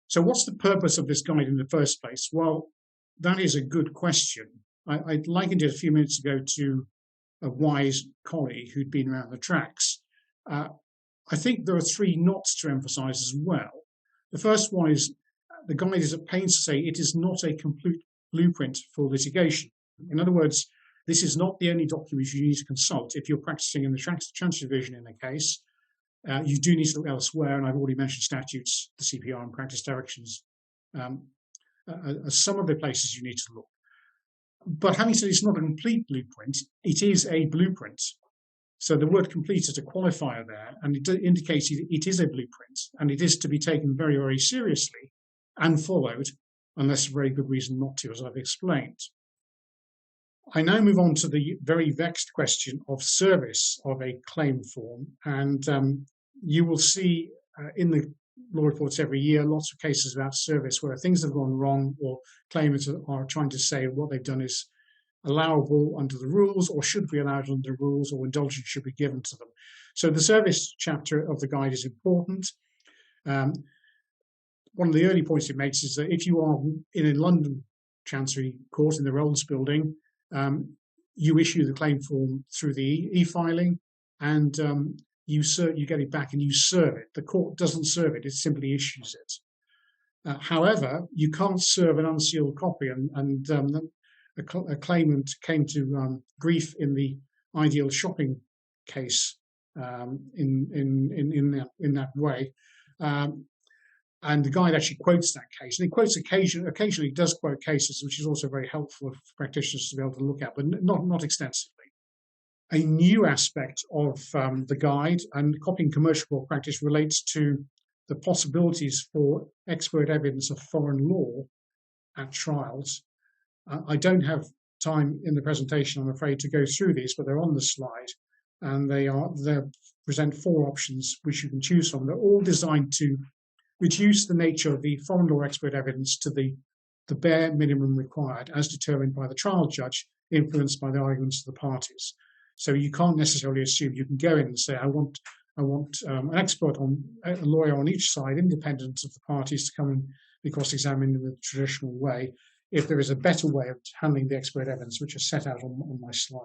So what's the purpose of this guide in the first place? Well, that is a good question. I likened it a few minutes ago to a wise colleague who'd been around the tracks. I think there are three knots to emphasize as well. The first one is the guide is at pains to say it is not a complete blueprint for litigation. In other words, this is not the only document you need to consult if you're practicing in the Chancery division in a case. You do need to look elsewhere, and I've already mentioned statutes, the CPR, and practice directions as some of the places you need to look. But having said it's not a complete blueprint, it is a blueprint. So the word complete is a qualifier there, and it indicates it is a blueprint, and it is to be taken very, very seriously and followed, unless a very good reason not to, as I've explained. I now move on to the very vexed question of service of a claim form, and you will see in the law reports every year lots of cases about service where things have gone wrong or claimants are trying to say what they've done is allowable under the rules or should be allowed under the rules or indulgence should be given to them. So the service chapter of the guide is important. One of the early points it makes is that if you are in a London Chancery court in the Rolls building, you issue the claim form through the e-filing, and you get it back and you serve it. The court doesn't serve it; it simply issues it. However, you can't serve an unsealed copy, and a claimant came to grief in the Ideal Shopping case in that way. And the guide actually quotes that case, and it quotes occasionally does quote cases, which is also very helpful for practitioners to be able to look at, but not extensively. A new aspect of the guide and copying commercial law practice relates to the possibilities for expert evidence of foreign law at trials. I don't have time in the presentation, I'm afraid, to go through these, but they're on the slide, and they present four options which you can choose from. They're all designed to reduce the nature of the foreign law expert evidence to the bare minimum required as determined by the trial judge, influenced by the arguments of the parties. So you can't necessarily assume you can go in and say, I want an expert a lawyer on each side, independent of the parties, to come and be cross-examined in the traditional way, if there is a better way of handling the expert evidence, which is set out on my slide.